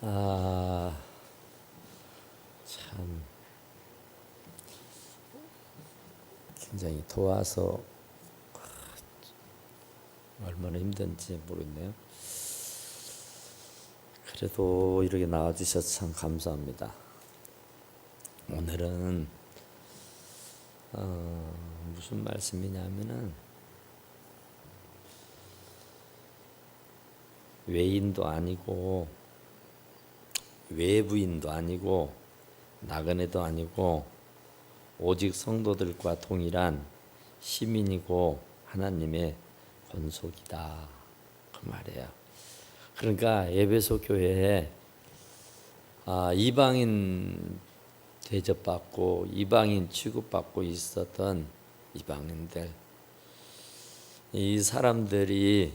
아, 참 굉장히 더워서 얼마나 힘든지 모르겠네요. 그래도 이렇게 나와주셔서 참 감사합니다. 오늘은 무슨 말씀이냐면은 외인도 아니고 외부인도 아니고 나그네도 아니고 오직 성도들과 동일한 시민이고 하나님의 권속이다 그 말이에요. 그러니까 에베소 교회에 이방인 대접받고 이방인 취급받고 있었던 이방인들, 이 사람들이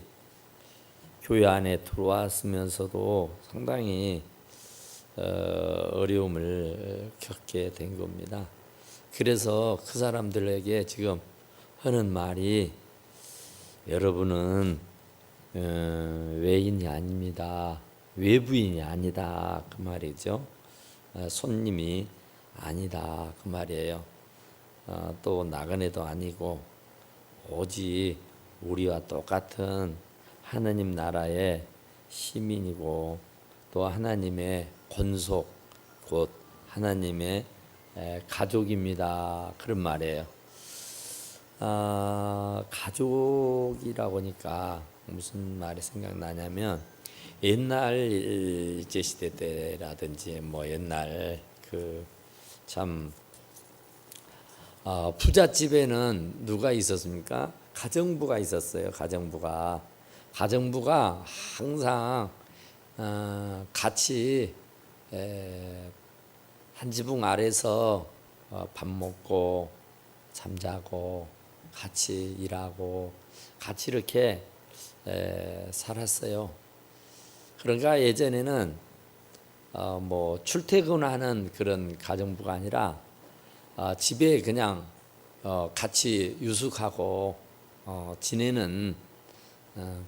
교회 안에 들어왔으면서도 상당히 어려움을 겪게 된 겁니다. 그래서 그 사람들에게 지금 하는 말이 여러분은 외인이 아닙니다. 외부인이 아니다 그 말이죠. 손님이 아니다 그 말이에요. 또 나그네도 아니고 오직 우리와 똑같은 하나님 나라의 시민이고 또 하나님의 권속 곧 하나님의 가족입니다 그런 말이에요. 가족이라고 하니까 무슨 말이 생각나냐면 옛날 일제 시대 때라든지 뭐 옛날 참 부잣집에는 누가 있었습니까? 가정부가 있었어요. 가정부가 항상 같이 한 지붕 아래서 밥 먹고 잠자고 같이 일하고 같이 이렇게 살았어요. 그러니까 예전에는 뭐 출퇴근하는 그런 가정부가 아니라 집에 그냥 같이 유숙하고 지내는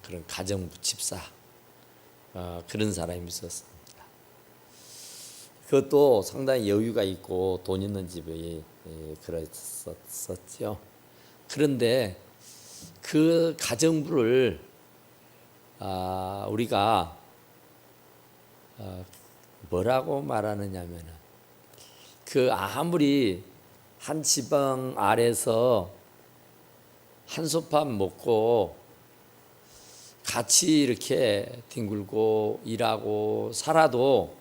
그런 가정부 집사 그런 사람이 있었습니다. 그것도 상당히 여유가 있고 돈 있는 집이 그랬었죠. 그런데 그 가정부를 우리가 뭐라고 말하느냐면은 아무리 한 지방 아래서 한솥밥 먹고 같이 이렇게 뒹굴고 일하고 살아도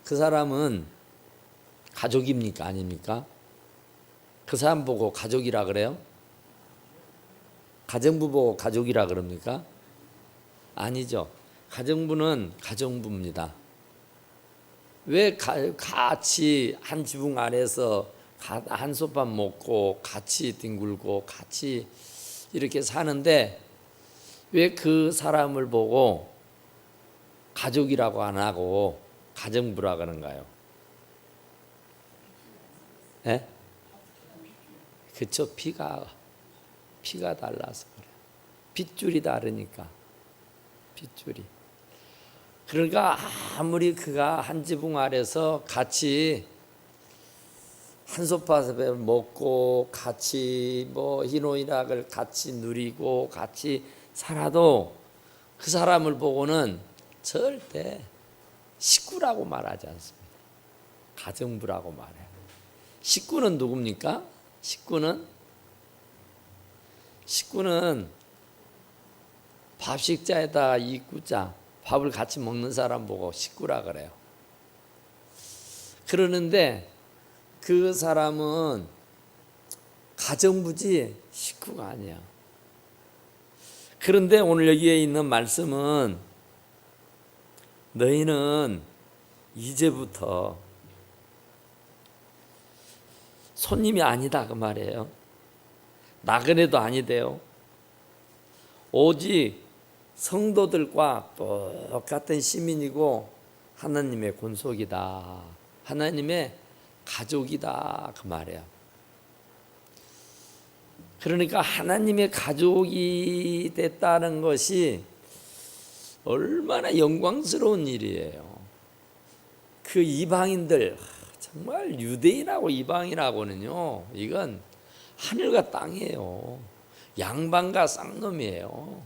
그 사람은 가족입니까 아닙니까? 그 사람 보고 가족이라 그래요? 가정부 보고 가족이라 그럽니까? 아니죠. 가정부는 가정부입니다. 왜 같이 한 지붕 아래서 한솥밥 먹고 같이 뒹굴고 같이 이렇게 사는데 왜 그 사람을 보고 가족이라고 안 하고 가정부라고 하는가요? 예? 그쵸. 피가 달라서 그래요. 핏줄이 다르니까. 핏줄이. 그러니까 아무리 그가 한 지붕 아래서 같이 한솥밥을 먹고 같이 뭐 희노애락을 같이 누리고 같이 살아도 그 사람을 보고는 절대 식구라고 말하지 않습니다. 가정부라고 말해요. 식구는 누굽니까? 식구는 밥식자에다 이구자 밥을 같이 먹는 사람 보고 식구라 그래요. 그러는데 그 사람은 가정부지 식구가 아니야. 그런데 오늘 여기에 있는 말씀은 너희는 이제부터 손님이 아니다 그 말이에요. 나그네도 아니대요. 오직 성도들과 똑같은 시민이고 하나님의 권속이다. 하나님의 가족이다 그 말이에요. 그러니까 하나님의 가족이 됐다는 것이 얼마나 영광스러운 일이에요. 그 이방인들, 정말 유대인하고 이방인하고는요, 이건 하늘과 땅이에요. 양반과 쌍놈이에요.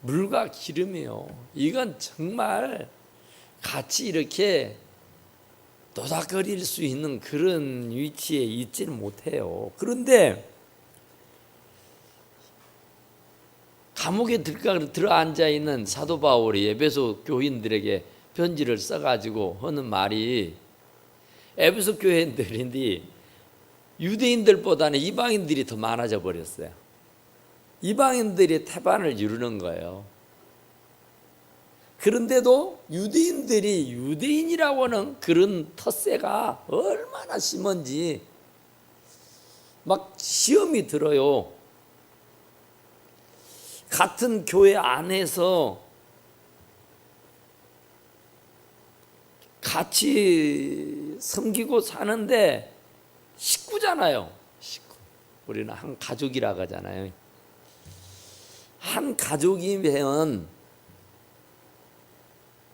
물과 기름이에요. 이건 정말 같이 이렇게 노닥거릴 수 있는 그런 위치에 있지는 못해요. 그런데 감옥에 들어앉아 있는 사도 바울이 에베소 교인들에게 편지를 써가지고 하는 말이, 에베소 교인들인데 유대인들보다는 이방인들이 더 많아져 버렸어요. 이방인들이 태반을 이루는 거예요. 그런데도 유대인들이 유대인이라고 하는 그런 텃세가 얼마나 심한지 막 시험이 들어요. 같은 교회 안에서 같이 섬기고 사는데 식구잖아요. 식구. 우리는 한 가족이라고 하잖아요. 한 가족이면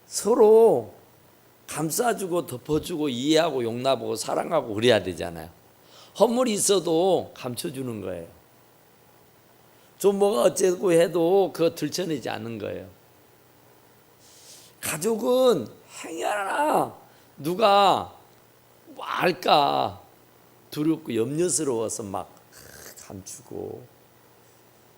서로 감싸주고 덮어주고 이해하고 용납하고 사랑하고 그래야 되잖아요. 허물이 있어도 감춰주는 거예요. 좀 뭐가 어쩌고 해도 그거 들춰내지 않는 거예요. 가족은 행위 하나 누가 뭐 알까 두렵고 염려스러워서 막 감추고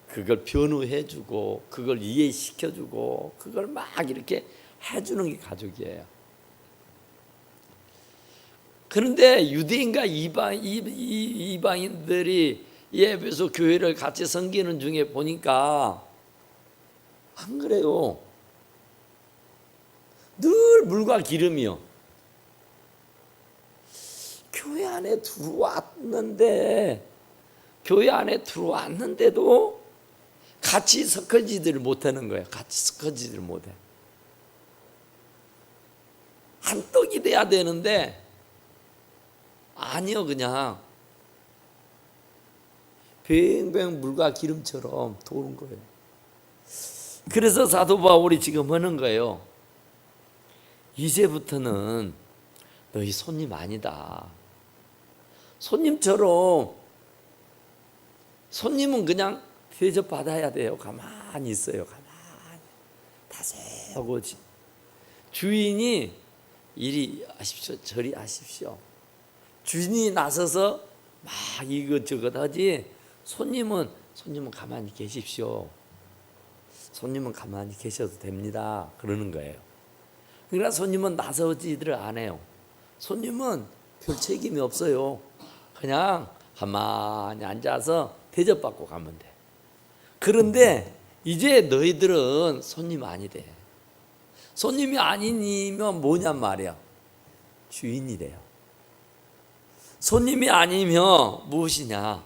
그걸 변호해주고 그걸 이해시켜주고 그걸 막 이렇게 해주는 게 가족이에요. 그런데 유대인과 이방인들이 에베소 교회를 같이 섬기는 중에 보니까 안 그래요. 늘 물과 기름이요. 교회 안에 들어왔는데도 같이 섞어지지를 못하는 거예요. 같이 섞어지지를 못해. 한 떡이 돼야 되는데 아니요, 그냥 뱅뱅 물과 기름처럼 도는 거예요. 그래서 사도 바울이 지금 하는 거예요. 이제부터는 너희 손님 아니다. 손님처럼, 손님은 그냥 대접받아야 돼요. 가만히 있어요. 가만히 다세하고 주인이 이리 하십시오 저리 하십시오. 주인이 나서서 막 이것저것 하지, 손님은 가만히 계십시오. 손님은 가만히 계셔도 됩니다. 그러는 거예요. 그러니까 손님은 나서지들 안 해요. 손님은 별 책임이 없어요. 그냥 가만히 앉아서 대접받고 가면 돼. 그런데 이제 너희들은 손님 아니래. 손님이 아니면 뭐냔 말이야. 주인이래요. 손님이 아니면 무엇이냐?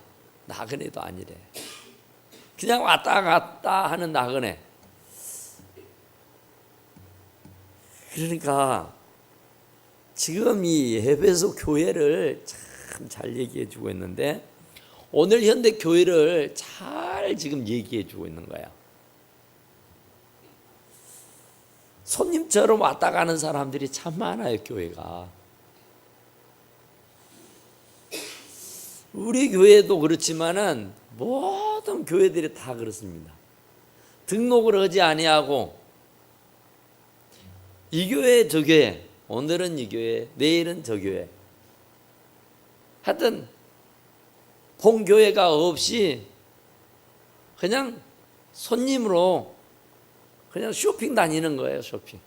나그네도 아니래. 그냥 왔다 갔다 하는 나그네. 그러니까 지금 이 에베소 교회를 참 잘 얘기해 주고 있는데, 오늘 현대 교회를 잘 지금 얘기해 주고 있는 거야. 손님처럼 왔다 가는 사람들이 참 많아요, 교회가. 우리 교회도 그렇지만은 모든 교회들이 다 그렇습니다. 등록을 하지 아니하고 이 교회 저 교회, 오늘은 이 교회, 내일은 저 교회. 하여튼 본교회가 없이 그냥 손님으로 그냥 쇼핑 다니는 거예요. 쇼핑.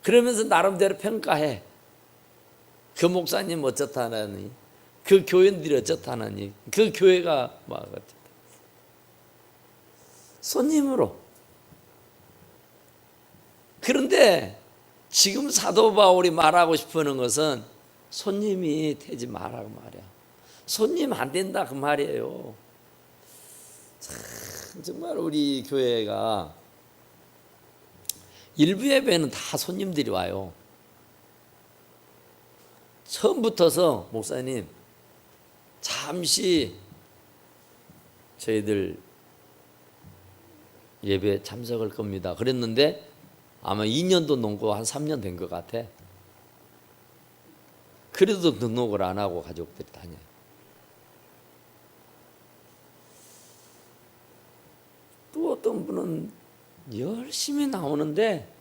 그러면서 나름대로 평가해. 그 목사님 어쩌다느니, 그 교인들이 어쩌다느니, 그 교회가 막 어쩌다. 손님으로. 그런데 지금 사도 바울이 말하고 싶은 것은 손님이 되지 말라고 말이야. 손님 안 된다 그 말이에요. 참 정말 우리 교회가 일부 예배는 다 손님들이 와요. 처음부터서 목사님 잠시 저희들 예배 참석할 겁니다. 그랬는데 아마 2년도 넘고 한 3년 된 것 같아. 그래도 등록을 안 하고 가족들이 다녀요. 또 어떤 분은 열심히 나오는데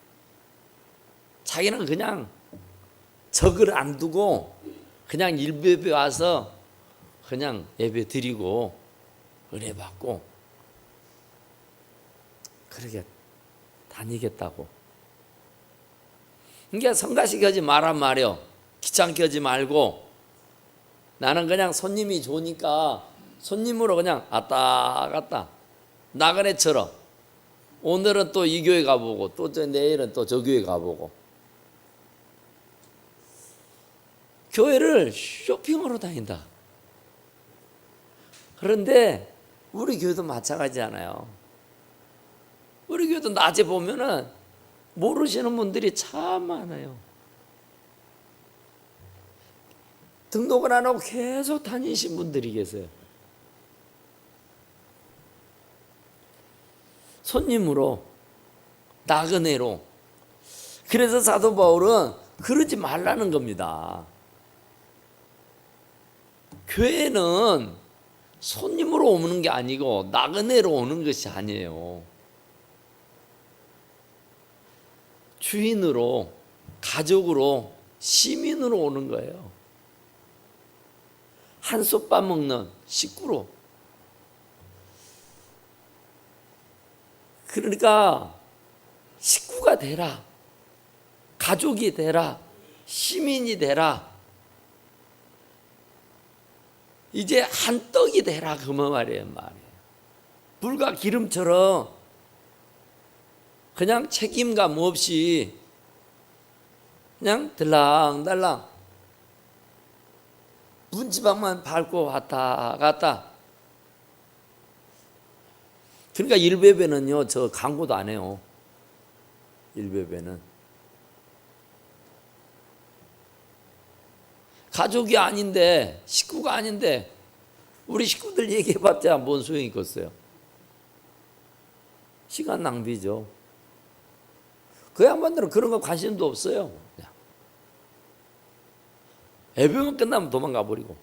자기는 그냥 적을 안 두고 그냥 일베베 와서 그냥 예배 드리고 은혜 받고 그렇게 다니겠다고. 그러니까 성가시게 하지 말란 말이요. 귀찮게 하지 말고 나는 그냥 손님이 좋으니까 손님으로 그냥 왔다 갔다 나그네처럼 오늘은 또 이 교회 가보고 또 내일은 또 저 교회 가보고 교회를 쇼핑으로 다닌다. 그런데 우리 교회도 마찬가지잖아요. 우리 교회도 낮에 보면은 모르시는 분들이 참 많아요. 등록을 안 하고 계속 다니신 분들이 계세요. 손님으로, 나그네로. 그래서 사도 바울은 그러지 말라는 겁니다. 교회는 손님으로 오는 게 아니고 나그네로 오는 것이 아니에요. 주인으로, 가족으로, 시민으로 오는 거예요. 한솥밥 먹는 식구로. 그러니까 식구가 되라, 가족이 되라, 시민이 되라, 이제 한 떡이 되라 그 말이에요. 불과 기름처럼 그냥 책임감 없이 그냥 들랑달랑 문지방만 밟고 왔다 갔다. 그러니까 일베베는요, 저 광고도 안 해요. 일베베는 가족이 아닌데, 식구가 아닌데 우리 식구들 얘기해봤자 뭔 소용이 있겠어요. 시간 낭비죠. 그 양반들은 그런 거 관심도 없어요. 예배만 끝나면 도망가 버리고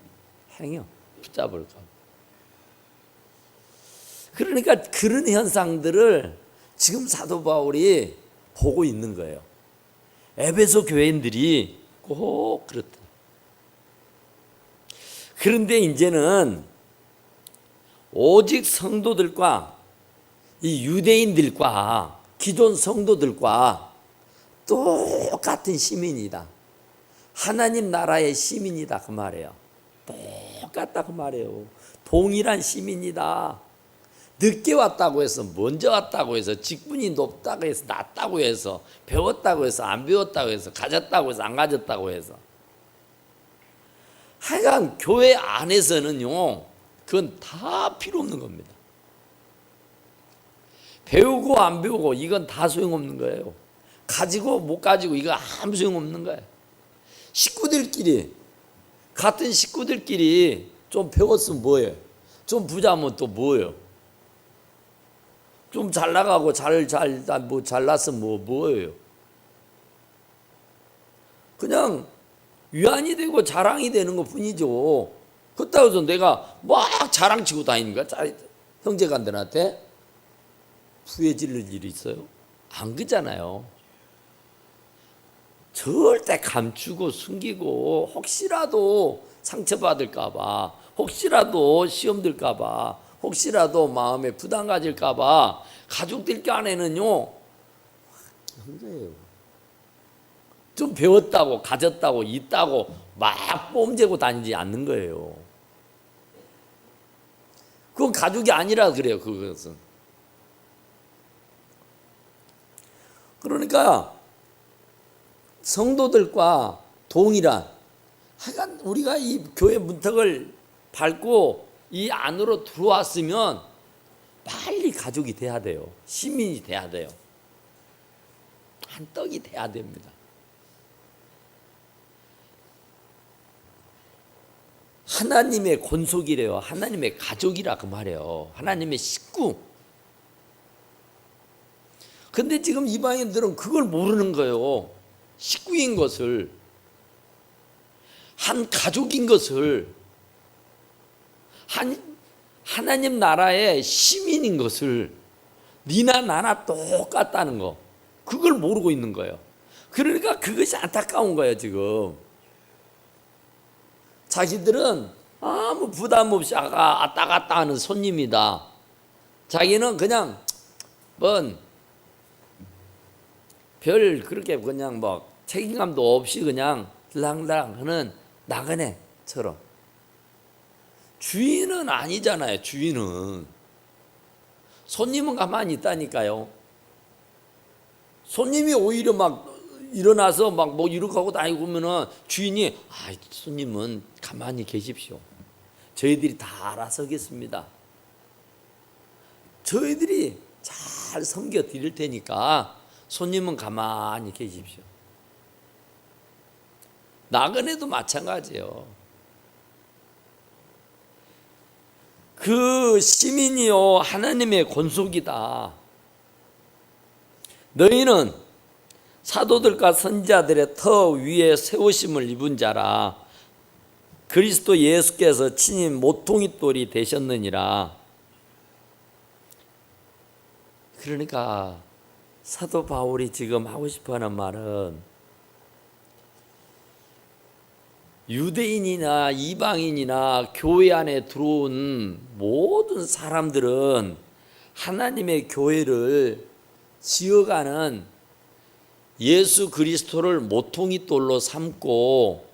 행여 붙잡을까. 그러니까 그런 현상들을 지금 사도 바울이 보고 있는 거예요. 에베소 교회인들이 꼭 그렇다. 그런데 이제는 오직 성도들과 이 유대인들과 기존 성도들과 똑같은 시민이다. 하나님 나라의 시민이다 그 말이에요. 똑같다 그 말이에요. 동일한 시민이다. 늦게 왔다고 해서, 먼저 왔다고 해서, 직분이 높다고 해서, 낮다고 해서, 배웠다고 해서, 안 배웠다고 해서, 가졌다고 해서, 안 가졌다고 해서, 하여간 교회 안에서는요, 그건 다 필요 없는 겁니다. 배우고 안 배우고 이건 다 소용없는 거예요. 가지고 못 가지고 이거 아무 소용없는 거예요. 식구들끼리, 같은 식구들끼리 좀 배웠으면 뭐예요? 좀 부자면 또 뭐예요? 좀 잘 나가고 잘났으면 뭐예요? 그냥 위안이 되고 자랑이 되는 것 뿐이죠. 그렇다고 해서 내가 막 자랑치고 다니는 거야? 형제간들한테 후회 지를 일이 있어요? 안 그잖아요. 절대 감추고 숨기고 혹시라도 상처받을까봐, 혹시라도 시험 들까봐, 혹시라도 마음에 부담 가질까봐 가족들 간에는요 형제예요. 좀 배웠다고, 가졌다고, 있다고 막 뽐재고 다니지 않는 거예요. 그건 가족이 아니라 그래요. 그것은. 그러니까 성도들과 동일한, 하여간 우리가 이 교회 문턱을 밟고 이 안으로 들어왔으면 빨리 가족이 돼야 돼요. 시민이 돼야 돼요. 한 떡이 돼야 됩니다. 하나님의 권속이래요. 하나님의 가족이라 그 말이에요. 하나님의 식구. 근데 지금 이방인들은 그걸 모르는 거예요. 식구인 것을. 한 가족인 것을, 하나님 나라의 시민인 것을, 니나 나나 똑같다는 거, 그걸 모르고 있는 거예요. 그러니까 그것이 안타까운 거예요. 지금 자기들은 아무 부담 없이 왔다 갔다 하는 손님이다. 자기는 그냥 별 그렇게 그냥 뭐 책임감도 없이 그냥 들랑들랑 하는 나그네처럼. 주인은 아니잖아요. 주인은. 손님은 가만히 있다니까요. 손님이 오히려 막 일어나서 막 뭐 이렇게 하고 다니고 그러면은 주인이 손님은 가만히 계십시오. 저희들이 다 알아서 하겠습니다. 저희들이 잘 섬겨 드릴 테니까 손님은 가만히 계십시오. 나그네도 마찬가지예요. 그 시민이요 하나님의 권속이다. 너희는 사도들과 선지자들의 터 위에 세우심을 입은 자라. 그리스도 예수께서 친히 모퉁이 돌이 되셨느니라. 그러니까 사도 바울이 지금 하고 싶어하는 말은 유대인이나 이방인이나 교회 안에 들어온 모든 사람들은 하나님의 교회를 지어가는 예수 그리스도를 모퉁이 돌로 삼고,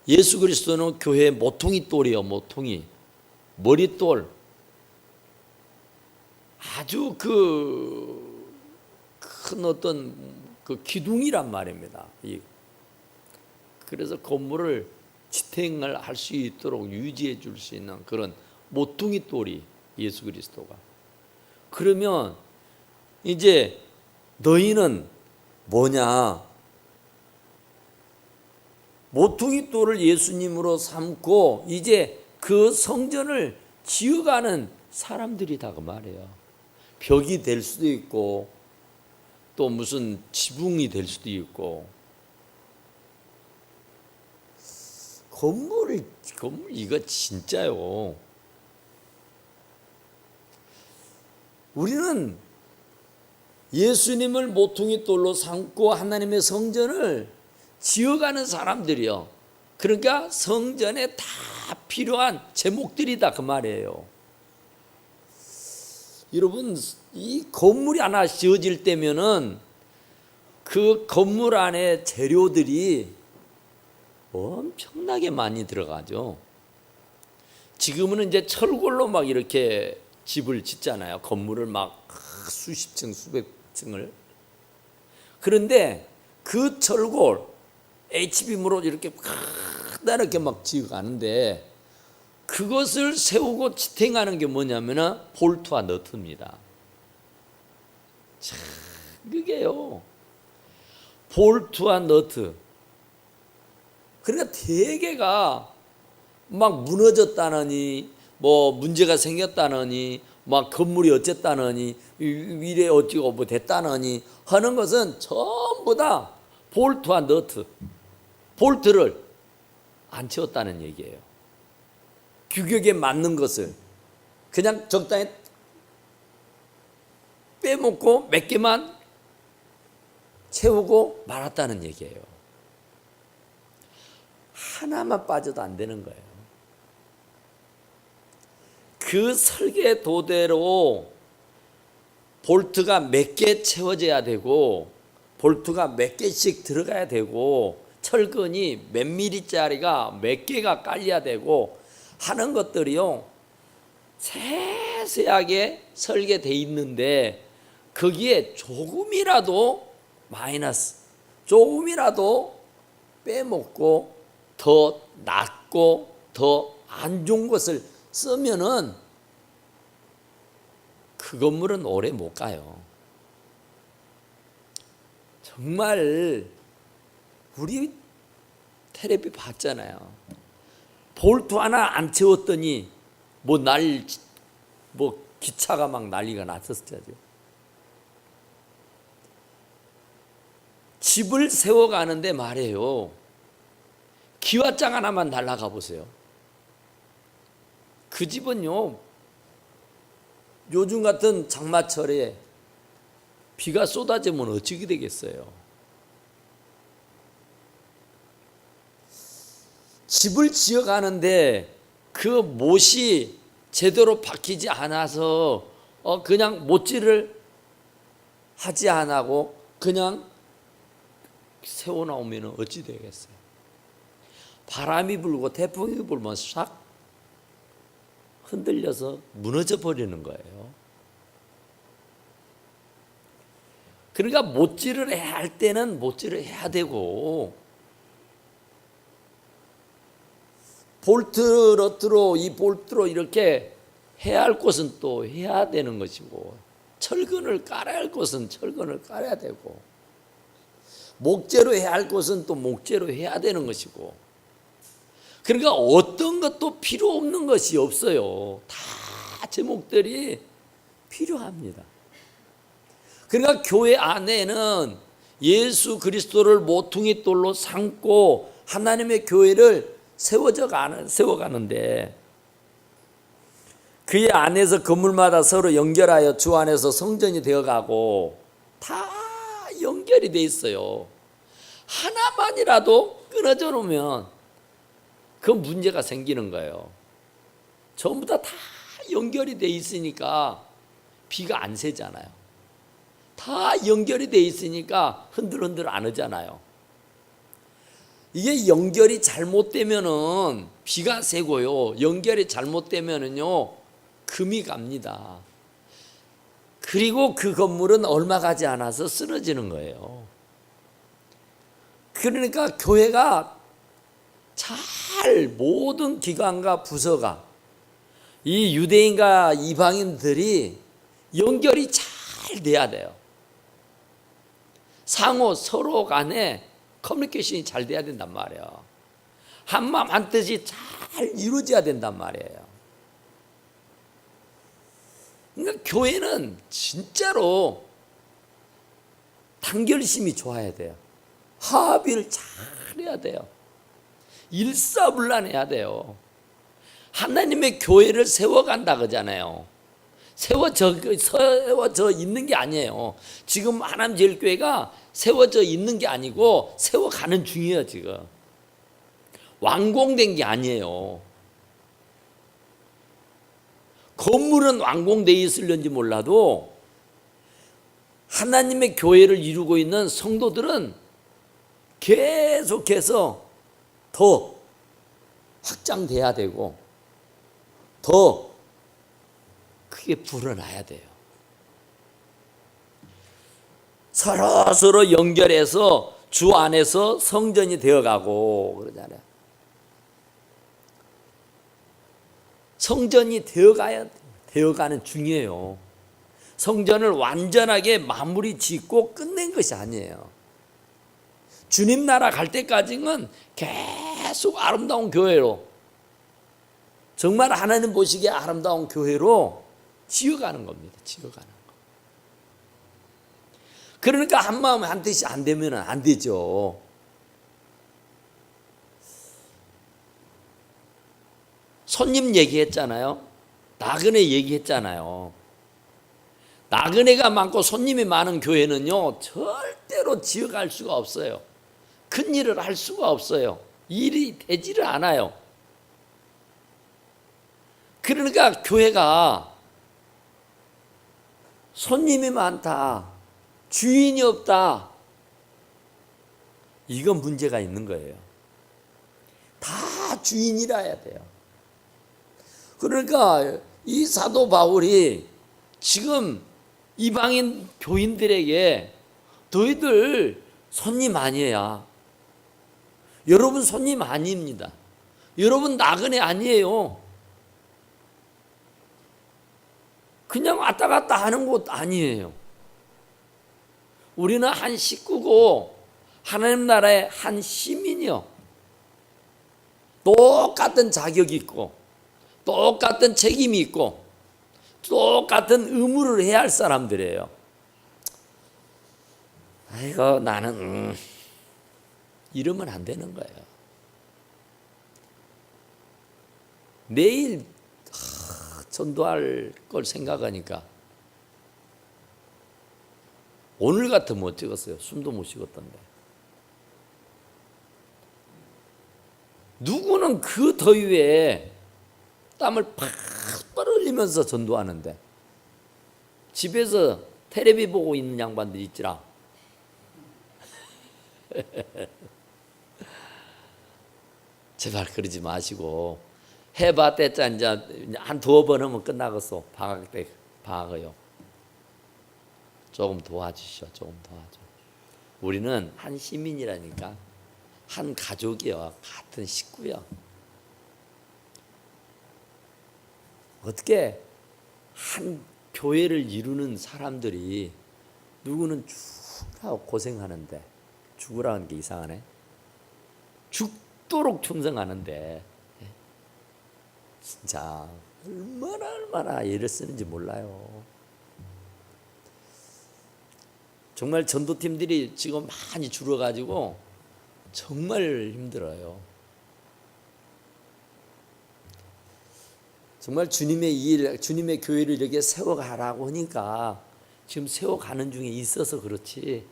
예수 그리스도는 교회의 모퉁이 돌이요. 모퉁이 머릿돌, 아주 큰 어떤 그 기둥이란 말입니다. 그래서 건물을 지탱을 할 수 있도록 유지해 줄 수 있는 그런 모퉁이 돌이 예수 그리스도가. 그러면 이제 너희는 뭐냐? 모퉁이 돌을 예수님으로 삼고 이제 그 성전을 지어가는 사람들이다 그 말이에요. 벽이 될 수도 있고 또 무슨 지붕이 될 수도 있고. 건물 이거 진짜요. 우리는 예수님을 모퉁이 돌로 삼고 하나님의 성전을 지어가는 사람들이요. 그러니까 성전에 다 필요한 제목들이다 그 말이에요. 여러분, 이 건물이 하나 지어질 때면은 그 건물 안에 재료들이 엄청나게 많이 들어가죠. 지금은 이제 철골로 막 이렇게 집을 짓잖아요. 건물을 막 수십 층, 수백 층을. 그런데 그 철골, H빔으로 이렇게 크다랗게 막 지어가는데 그것을 세우고 지탱하는 게 뭐냐면은 볼트와 너트입니다. 참, 그게요. 볼트와 너트. 그러니까 대개가 막 무너졌다느니 뭐 문제가 생겼다느니 막 건물이 어쨌다느니 위에 어찌고 뭐 됐다느니 하는 것은 전부 다 볼트와 너트, 볼트를 안 채웠다는 얘기예요. 규격에 맞는 것을 그냥 적당히 빼먹고 몇 개만 채우고 말았다는 얘기예요. 하나만 빠져도 안 되는 거예요. 그 설계 도대로 볼트가 몇 개 채워져야 되고 볼트가 몇 개씩 들어가야 되고 철근이 몇 미리짜리가 몇 개가 깔려야 되고 하는 것들이요 세세하게 설계되어 있는데 거기에 조금이라도 마이너스, 조금이라도 빼먹고 더 낮고 더 안 좋은 것을 쓰면은 그 건물은 오래 못 가요. 정말 우리 텔레비 봤잖아요. 볼트 하나 안 채웠더니 뭐 기차가 막 난리가 났었죠. 집을 세워가는데 말이에요. 기와장 하나만 날아가 보세요. 그 집은요, 요즘 같은 장마철에 비가 쏟아지면 어찌게 되겠어요? 집을 지어가는데 그 못이 제대로 박히지 않아서 그냥 못질을 하지 않고 그냥 세워놓으면 어찌 되겠어요? 바람이 불고 태풍이 불면 싹 흔들려서 무너져 버리는 거예요. 그러니까 못질을 해야 할 때는 못질을 해야 되고, 볼트 너트로 이 볼트로 이렇게 해야 할 것은 또 해야 되는 것이고, 철근을 깔아야 할 것은 철근을 깔아야 되고, 목재로 해야 할 것은 또 목재로 해야 되는 것이고, 그러니까 어떤 것도 필요 없는 것이 없어요. 다 제목들이 필요합니다. 그러니까 교회 안에는 예수 그리스도를 모퉁이 돌로 삼고 하나님의 교회를 세워가는데, 그의 안에서 건물마다 서로 연결하여 주 안에서 성전이 되어가고, 다 연결이 돼 있어요. 하나만이라도 끊어져 놓으면 그 문제가 생기는 거예요. 전부 다 연결이 돼 있으니까 비가 안 새잖아요. 다 연결이 돼 있으니까 흔들흔들 안 오잖아요. 이게 연결이 잘못되면은 비가 새고요, 연결이 잘못되면은요 금이 갑니다. 그리고 그 건물은 얼마 가지 않아서 쓰러지는 거예요. 그러니까 교회가 잘 모든 기관과 부서가, 이 유대인과 이방인들이 연결이 잘 돼야 돼요. 상호 서로 간에 커뮤니케이션이 잘 돼야 된단 말이에요. 한마음 한뜻이 잘 이루어져야 된단 말이에요. 그러니까 교회는 진짜로 단결심이 좋아야 돼요. 합의를 잘 해야 돼요. 일사불란해야 돼요. 하나님의 교회를 세워간다 그러잖아요. 세워져 있는 게 아니에요. 지금 하나님 제일교회가 세워져 있는 게 아니고 세워가는 중이에요. 지금 완공된 게 아니에요. 건물은 완공되어 있을런지 몰라도 하나님의 교회를 이루고 있는 성도들은 계속해서 더 확장돼야 되고 더 크게 불어나야 돼요. 서로 연결해서 주 안에서 성전이 되어가고 그러잖아요. 성전이 되어가는 중이에요. 성전을 완전하게 마무리 짓고 끝낸 것이 아니에요. 주님 나라 갈 때까지는 계속 아름다운 교회로, 정말 하나님 보시기에 아름다운 교회로 지어가는 겁니다. 지어가는 거. 그러니까 한마음 한뜻이 안 되면 안 되죠. 손님 얘기했잖아요. 나그네 얘기했잖아요. 나그네가 많고 손님이 많은 교회는요 절대로 지어갈 수가 없어요. 큰 일을 할 수가 없어요. 일이 되지를 않아요. 그러니까 교회가 손님이 많다, 주인이 없다, 이건 문제가 있는 거예요. 다 주인이라 해야 돼요. 그러니까 이 사도 바울이 지금 이방인 교인들에게 너희들 손님 아니에요. 여러분 손님 아닙니다. 여러분 나그네 아니에요. 그냥 왔다 갔다 하는 곳 아니에요. 우리는 한 식구고 하나님 나라의 한 시민이요. 똑같은 자격이 있고 똑같은 책임이 있고 똑같은 의무를 해야 할 사람들이에요. 아이고 나는 이러면 안 되는 거예요. 내일 전도할 걸 생각하니까 오늘 같으면 못 찍었어요. 숨도 못 쉬었던데. 누구는 그 더위에 땀을 팍 흘리면서 전도하는데 집에서 텔레비 보고 있는 양반들 있지라. 제발 그러지 마시고 해봐 때짜 이제 한 두어 번 하면 끝나겠어. 방학 때 방학이요. 조금 도와주시오. 조금 도와줘. 우리는 한 시민이라니까. 한 가족이요. 같은 식구요. 어떻게 한 교회를 이루는 사람들이 누구는 죽으라고 고생하는데 죽으라는 게 이상하네. 죽도록 충성하는데 진짜 얼마나 애를 쓰는지 몰라요. 정말 전도팀들이 지금 많이 줄어가지고 정말 힘들어요. 정말 주님의 일, 주님의 교회를 이렇게 세워가라고 하니까 지금 세워가는 중에 있어서 그렇지,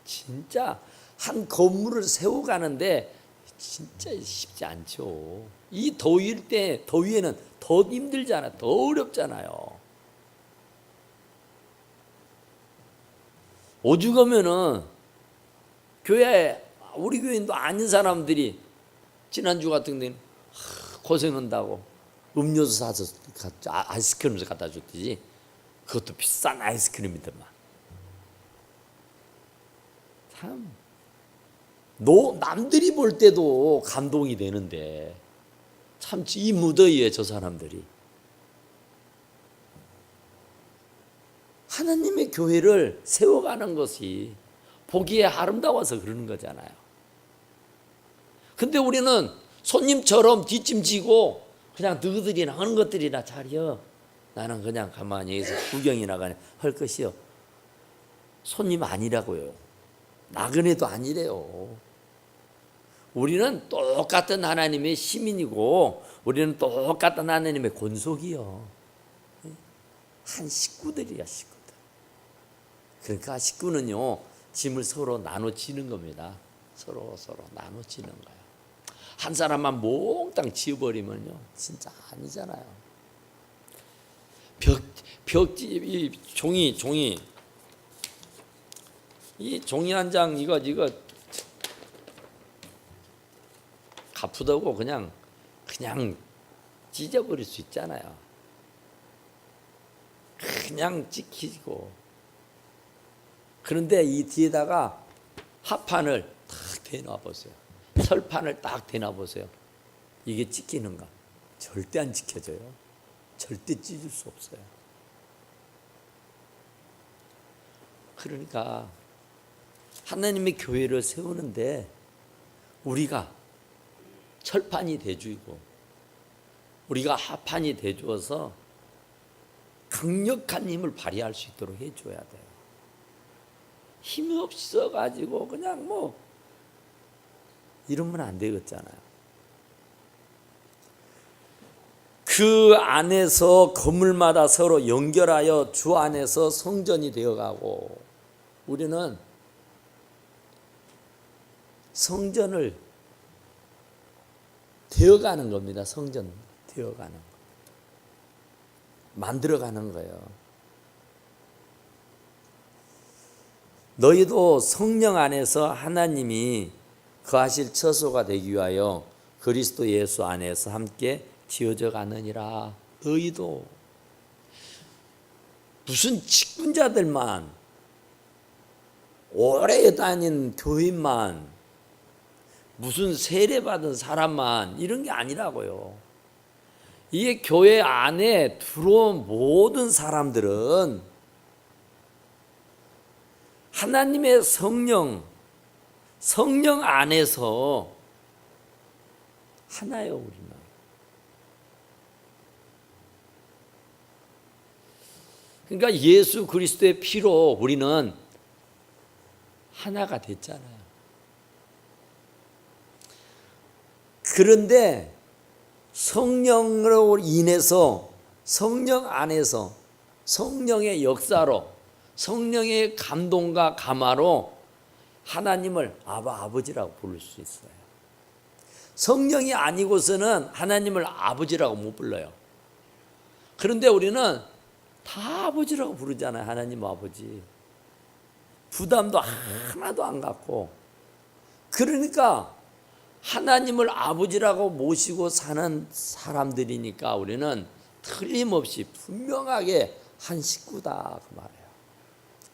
진짜 한 건물을 세워가는데 진짜 쉽지 않죠. 이 더위에는 더 힘들잖아요. 더 어렵잖아요. 오죽하면은 교회, 우리 교인도 아닌 사람들이 지난주 같은 데는 고생한다고 음료수 사서 아이스크림을 갖다 줬더니 그것도 비싼 아이스크림이더만. 참 남들이 볼 때도 감동이 되는데 참 이 무더위에 저 사람들이 하나님의 교회를 세워가는 것이 보기에 아름다워서 그러는 거잖아요. 근데 우리는 손님처럼 뒷짐지고 그냥 너희들이나 하는 것들이나 잘려. 나는 그냥 가만히 여기서 구경이나 할 것이요. 손님 아니라고요. 나그네도 아니래요. 우리는 똑같은 하나님의 시민이고 우리는 똑같은 하나님의 권속이요. 한 식구들이야, 식구들. 그러니까 식구는요, 짐을 서로 나눠지는 겁니다. 서로 나눠지는 거예요. 한 사람만 몽땅 지어버리면요, 진짜 아니잖아요. 이 종이 이 종이 한 장 이거 가쁘다고 그냥 찢어버릴 수 있잖아요. 그냥 찍히고. 그런데 이 뒤에다가 합판을 딱 대놔 보세요. 철판을 딱 대놔 보세요. 이게 찍히는가? 절대 안 찍혀져요. 절대 찢을 수 없어요. 그러니까 하나님의 교회를 세우는데 우리가 철판이 돼주고 우리가 합판이 돼주어서 강력한 힘을 발휘할 수 있도록 해줘야 돼요. 힘이 없어가지고 그냥 이러면 안 되겠잖아요. 그 안에서 건물마다 서로 연결하여 주 안에서 성전이 되어가고, 우리는 성전을 되어가는 겁니다. 성전 되어가는 거. 만들어가는 거예요. 너희도 성령 안에서 하나님이 거하실 처소가 되기 위하여 그리스도 예수 안에서 함께 지어져 가느니라. 너희도 무슨 직분자들만, 오래 다닌 교인만, 무슨 세례받은 사람만 이런 게 아니라고요. 이게 교회 안에 들어온 모든 사람들은 하나님의 성령 안에서 하나요. 우리는 그러니까 예수 그리스도의 피로 우리는 하나가 됐잖아요. 그런데 성령으로 인해서 성령 안에서 성령의 역사로 성령의 감동과 감화로 하나님을 아버지라고 부를 수 있어요. 성령이 아니고서는 하나님을 아버지라고 못 불러요. 그런데 우리는 다 아버지라고 부르잖아요. 하나님 아버지. 부담도 하나도 안 갖고. 그러니까 하나님을 아버지라고 모시고 사는 사람들이니까 우리는 틀림없이 분명하게 한 식구다 그 말이에요.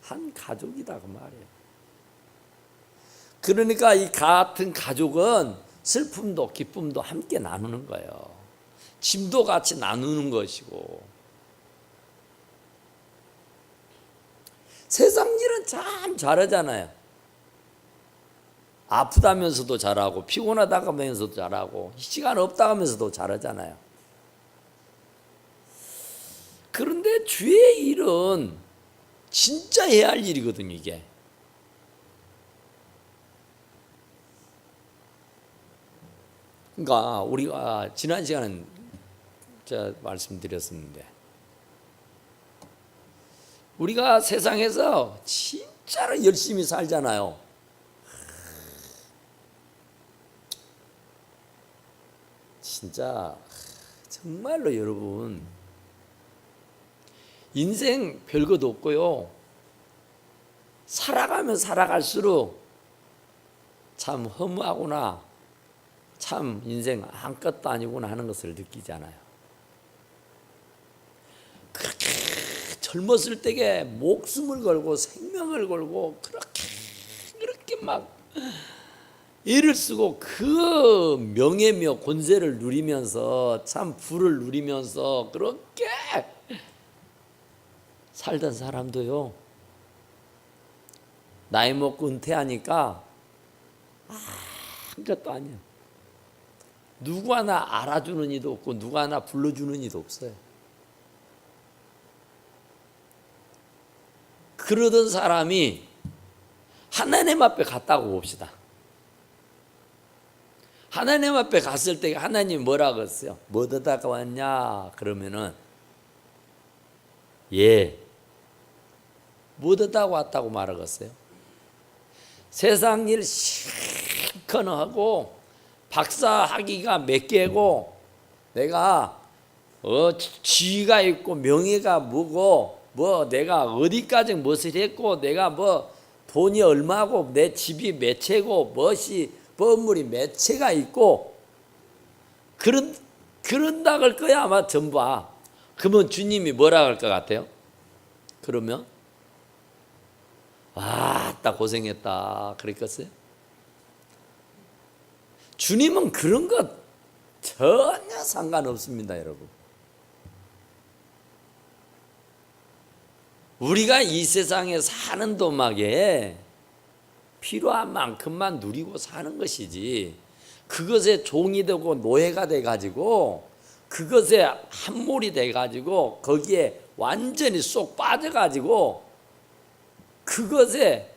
한 가족이다 그 말이에요. 그러니까 이 같은 가족은 슬픔도 기쁨도 함께 나누는 거예요. 짐도 같이 나누는 것이고. 세상 일은 참 잘하잖아요. 아프다면서도 잘하고 피곤하다 하면서도 잘하고 시간 없다 하면서도 잘하잖아요. 그런데 주의 일은 진짜 해야 할 일이거든요. 이게. 그러니까 우리가 지난 시간에 제가 말씀드렸었는데 우리가 세상에서 진짜로 열심히 살잖아요. 진짜 정말로 여러분 인생 별것도 없고요. 살아가면 살아갈수록 참 허무하구나. 참 인생 아무것도 아니구나 하는 것을 느끼잖아요. 그렇게 젊었을 때에 목숨을 걸고 생명을 걸고 그렇게 막 애를 쓰고 그 명예며 권세를 누리면서 참 부를 누리면서 그렇게 살던 사람도요, 나이 먹고 은퇴하니까 아무것도 아니야. 누구 하나 알아주는 이도 없고 누구 하나 불러주는 이도 없어요. 그러던 사람이 하나님 앞에 갔다고 봅시다. 하나님 앞에 갔을 때 하나님 뭐라고 했어요? 뭐 듣다가 왔냐? 그러면은 뭐 듣다가 왔다고 말하겠어요? 세상 일 실컷 하고 박사 학위가 몇 개고 내가 지위가 있고 명예가 뭐고 뭐 내가 어디까지 무엇을 했고 내가 뭐 돈이 얼마고 내 집이 몇 채고 무엇이 건물이 몇 채가 있고 그런다 할 거야 아마 전부. 그러면 주님이 뭐라 할 것 같아요? 그러면 딱 고생했다 그랬겠어요? 주님은 그런 것 전혀 상관없습니다, 여러분. 우리가 이 세상에 사는 도막에 필요한 만큼만 누리고 사는 것이지 그것에 종이 되고 노예가 돼가지고 그것에 함몰이 돼가지고 거기에 완전히 쏙 빠져가지고 그것에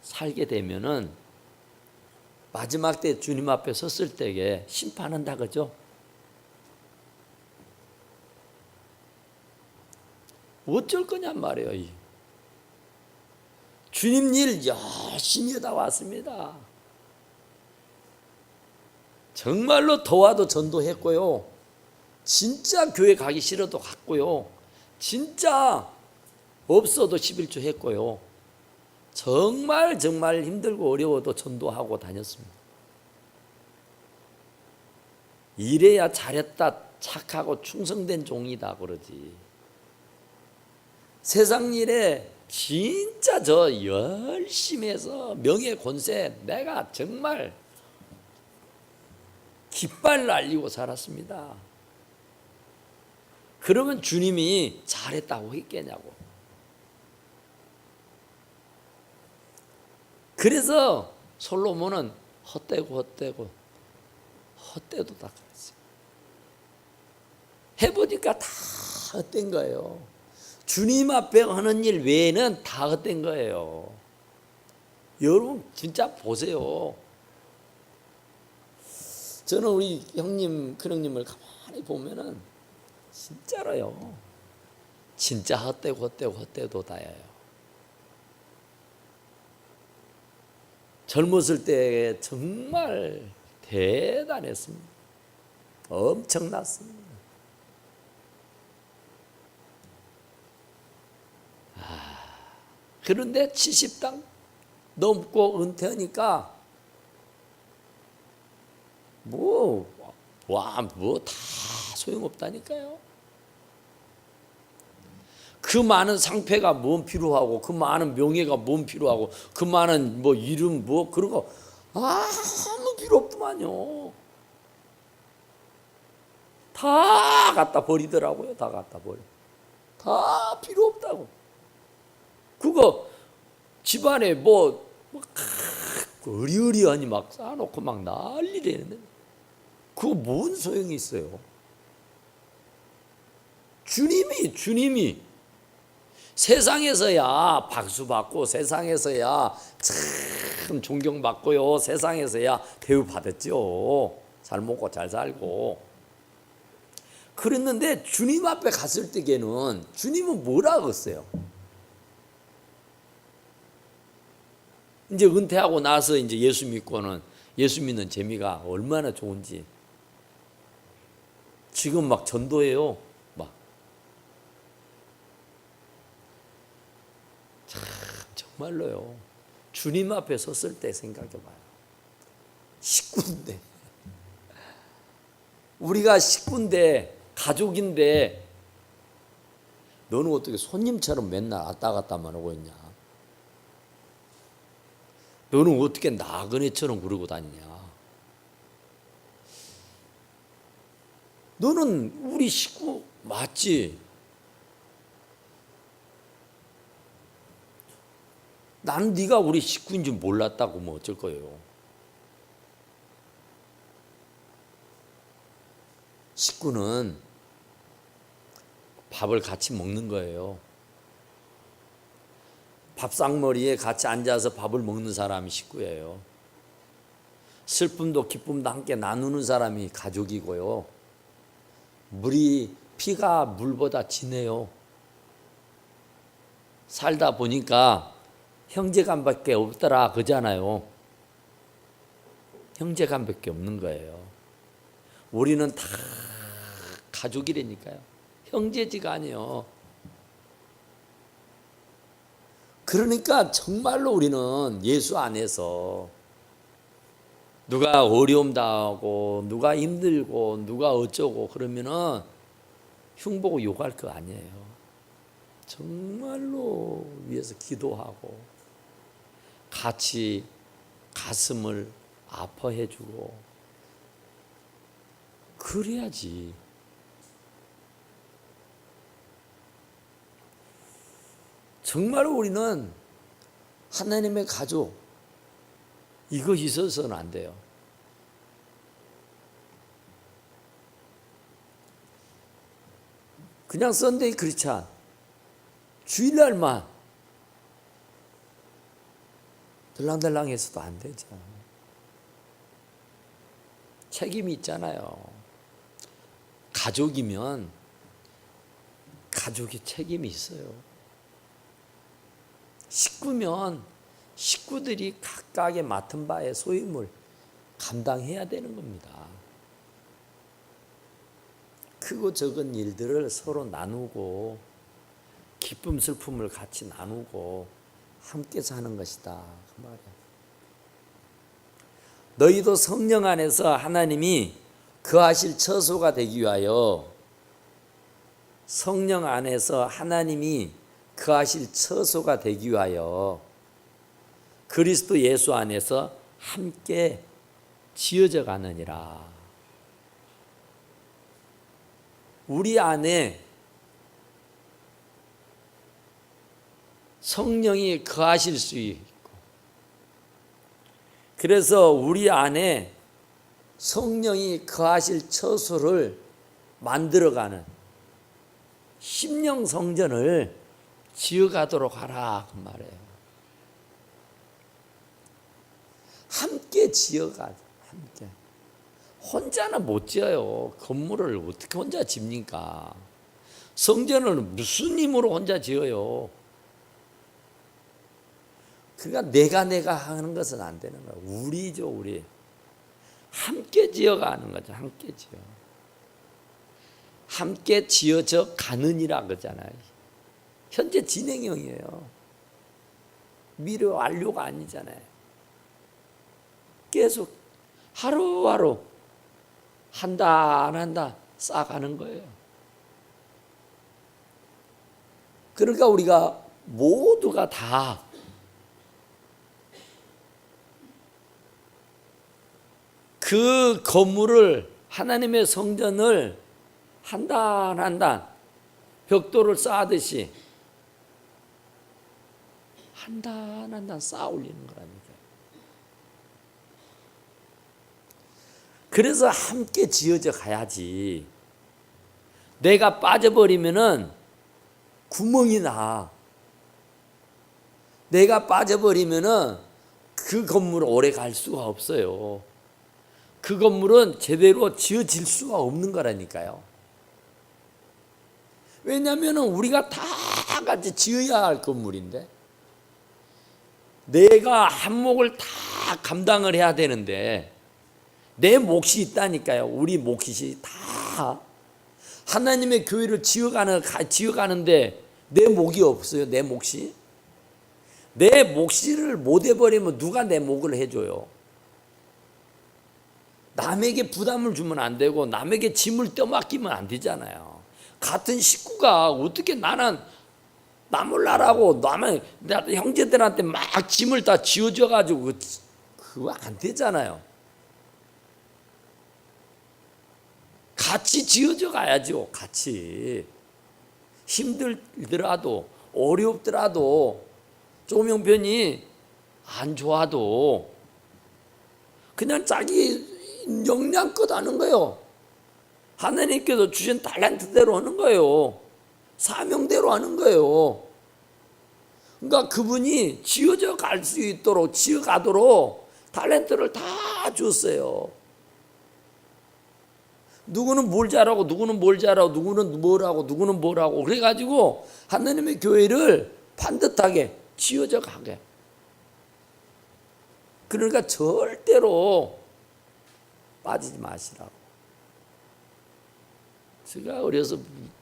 살게 되면은 마지막 때 주님 앞에 섰을 때에 심판한다 그죠? 어쩔 거냔 말이에요. 주님 일 열심히 하다 왔습니다. 정말로 더워도 전도했고요. 진짜 교회 가기 싫어도 갔고요. 진짜 없어도 11조 했고요. 정말 힘들고 어려워도 전도하고 다녔습니다. 이래야 잘했다 착하고 충성된 종이다 그러지. 세상 일에 진짜 저 열심히 해서 명예 권세 내가 정말 깃발 날리고 살았습니다. 그러면 주님이 잘했다고 했겠냐고. 그래서 솔로몬은 헛되도 다 그랬어요. 해보니까 다 헛된 거예요. 주님 앞에 하는 일 외에는 다 헛된 거예요. 여러분 진짜 보세요. 저는 우리 형님, 큰형님을 가만히 보면은 진짜로요. 진짜 헛되고 다예요. 젊었을 때 정말 대단했습니다. 엄청났습니다. 그런데 70당 넘고 은퇴하니까 뭐 다 소용없다니까요. 그 많은 상패가 뭔 필요하고, 그 많은 명예가 뭔 필요하고, 그 많은 뭐 이름 뭐 그런 거 아무 필요 없더만요. 다 갖다 버리더라고요. 다 갖다 버려. 다 필요 없다고. 그거 집안에 뭐 어리어리하니 막 쌓아놓고 막 난리래는데 그거 뭔 소용이 있어요? 주님이 세상에서야 박수 받고, 세상에서야 참 존경받고요, 세상에서야 대우 받았죠. 잘 먹고 잘 살고. 그랬는데 주님 앞에 갔을 때에는 주님은 뭐라 그랬어요? 이제 은퇴하고 나서 이제 예수 믿고는, 예수 믿는 재미가 얼마나 좋은지. 지금 막 전도해요. 막. 참 정말로요. 주님 앞에 섰을 때 생각해봐요. 식구인데, 우리가 식구인데, 가족인데, 너는 어떻게 손님처럼 맨날 왔다 갔다만 하고 있냐? 너는 어떻게 나그네처럼 그러고 다니냐? 너는 우리 식구 맞지? 난 네가 우리 식구인 줄 몰랐다고 뭐 어쩔 거예요. 식구는 밥을 같이 먹는 거예요. 밥상머리에 같이 앉아서 밥을 먹는 사람이 식구예요. 슬픔도 기쁨도 함께 나누는 사람이 가족이고요. 피가 물보다 진해요. 살다 보니까 형제간밖에 없더라 그잖아요. 형제간밖에 없는 거예요. 우리는 다 가족이라니까요. 형제지가 아니에요. 그러니까 정말로 우리는 예수 안에서 누가 어려움 당하고, 누가 힘들고, 누가 어쩌고 그러면은 흉보고 욕할 거 아니에요. 정말로 위해서 기도하고 같이 가슴을 아파해주고 그래야지. 정말로 우리는 하나님의 가족, 이거 있어서는 안 돼요. 그냥 썬데이 크리스찬, 주일날만 들랑달랑해서도 안 되죠. 책임이 있잖아요. 가족이면 가족이 책임이 있어요. 식구면 식구들이 각각의 맡은 바의 소임을 감당해야 되는 겁니다. 크고 적은 일들을 서로 나누고 기쁨 슬픔을 같이 나누고 함께 사는 것이다 그 말이야. 너희도 성령 안에서 하나님이 거하실 처소가 되기 위하여, 성령 안에서 하나님이 거하실 처소가 되기 위하여 그리스도 예수 안에서 함께 지어져 가느니라. 우리 안에 성령이 거하실 수 있고, 그래서 우리 안에 성령이 거하실 처소를 만들어가는 심령 성전을 지어가도록 하라 그 말이에요. 함께 지어가자. 함께. 혼자는 못 지어요. 건물을 어떻게 혼자 집니까? 성전을 무슨 힘으로 혼자 지어요? 그러니까 내가 하는 것은 안 되는 거예요. 우리죠, 우리. 함께 지어가는 거죠. 함께 지어. 함께 지어져 가는이라 그러잖아요. 현재 진행형이에요. 미래 완료가 아니잖아요. 계속 하루하루 한 단 한 단 쌓아가는 거예요. 그러니까 우리가 모두가 다 그 건물을, 하나님의 성전을 한 단 한 단 벽돌을 쌓듯이 한 단 한 단 쌓아 올리는 거랍니다. 그래서 함께 지어져 가야지. 내가 빠져버리면은 구멍이 나. 내가 빠져버리면은 그 건물 오래 갈 수가 없어요. 그 건물은 제대로 지어질 수가 없는 거라니까요. 왜냐하면 우리가 다 같이 지어야 할 건물인데, 내가 한몫을 다 감당을 해야 되는데, 내 몫이 있다니까요. 우리 몫이 다 하나님의 교회를 지어가는데 내 몫이 없어요. 내 몫이. 내 몫을 못 해버리면 누가 내 몫을 해줘요? 남에게 부담을 주면 안 되고 남에게 짐을 떠맡기면 안 되잖아요. 같은 식구가 어떻게 나는 남을 나라고 남의 형제들한테 막 짐을 다 지어줘 가지고 그거 안 되잖아요. 같이 지어져 가야죠. 같이 힘들더라도 어렵더라도 조명변이 안 좋아도 그냥 자기 역량껏 하는 거예요. 하나님께서 주신 탤런트대로 하는 거예요. 사명대로 하는 거예요. 그러니까 그분이 지어져 갈 수 있도록, 지어가도록 탤런트를 다 줬어요. 누구는 뭘 잘하고 누구는 뭘 잘하고 누구는 뭘 하고 누구는 뭘 하고 그래가지고 하나님의 교회를 반듯하게 지어져 가게. 그러니까 절대로 빠지지 마시라고. 제가 어려서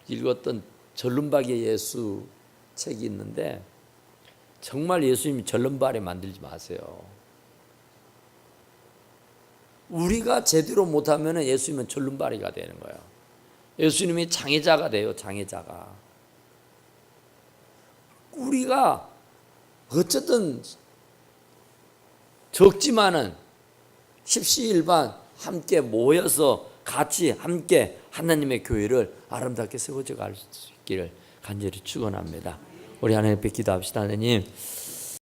읽었던 절름발의 예수 책이 있는데 정말 예수님이 절름발에 만들지 마세요. 우리가 제대로 못하면 예수님은 절름발이가 되는 거예요. 예수님이 장애자가 돼요. 장애자가. 우리가 어쨌든 적지만은 십시일반 함께 모여서 같이 함께 하나님의 교회를 아름답게 세워져 갈 수 있기를 간절히 축원합니다. 우리 하나님 앞에 기도합시다. 하나님,